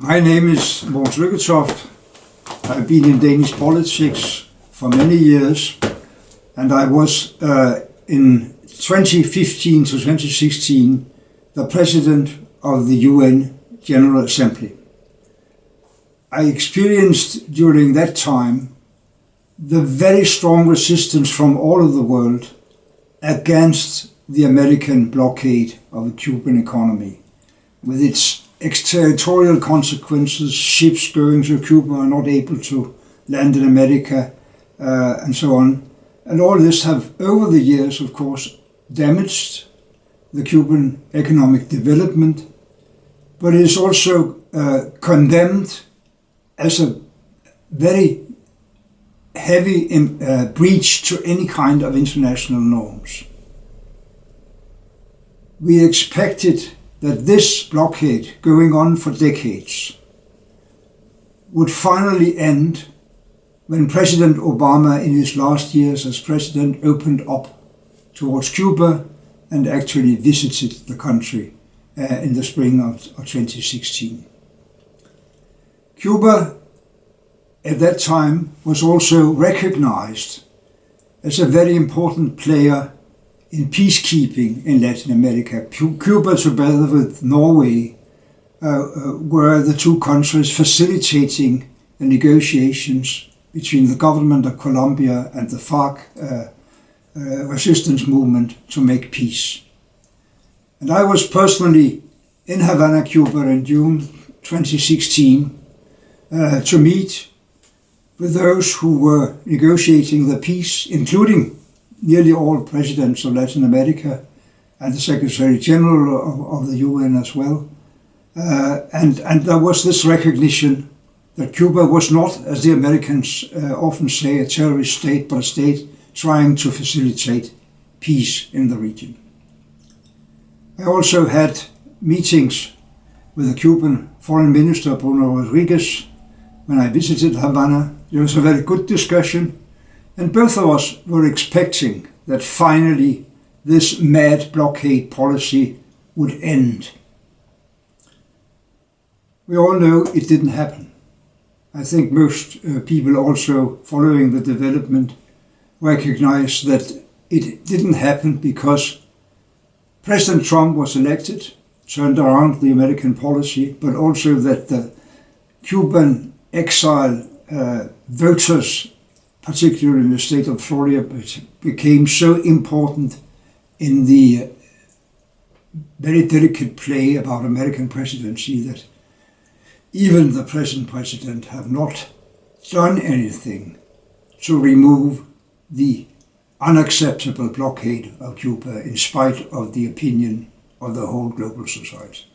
My name is Mogens Lykketoft. I've been in Danish politics for many years, and I was in 2015 to 2016 the President of the UN General Assembly. I experienced during that time the very strong resistance from all over the world against the American blockade of the Cuban economy, with its extraterritorial consequences. Ships going to Cuba are not able to land in America, and so on. And all this have, over the years, of course, damaged the Cuban economic development, but it is also condemned as a very heavy breach to any kind of international norms. We expected that this blockade, going on for decades, would finally end when President Obama, in his last years as president, opened up towards Cuba and actually visited the country in the spring of 2016. Cuba at that time was also recognized as a very important player in peacekeeping in Latin America. Cuba, together with Norway, were the two countries facilitating the negotiations between the government of Colombia and the FARC resistance movement to make peace. And I was personally in Havana, Cuba in June 2016 to meet with those who were negotiating the peace, including nearly all presidents of Latin America and the Secretary General of the UN as well. And there was this recognition that Cuba was not, as the Americans often say, a terrorist state, but a state trying to facilitate peace in the region. I also had meetings with the Cuban Foreign Minister, Bruno Rodriguez, when I visited Havana. There was a very good discussion, and both of us were expecting that finally this mad blockade policy would end. We all know it didn't happen. I think most people also following the development recognize that it didn't happen because President Trump was elected, turned around the American policy, but also that the Cuban exile voters, particularly in the state of Florida, became so important in the very delicate play about American presidency that even the present president have not done anything to remove the unacceptable blockade of Cuba in spite of the opinion of the whole global society.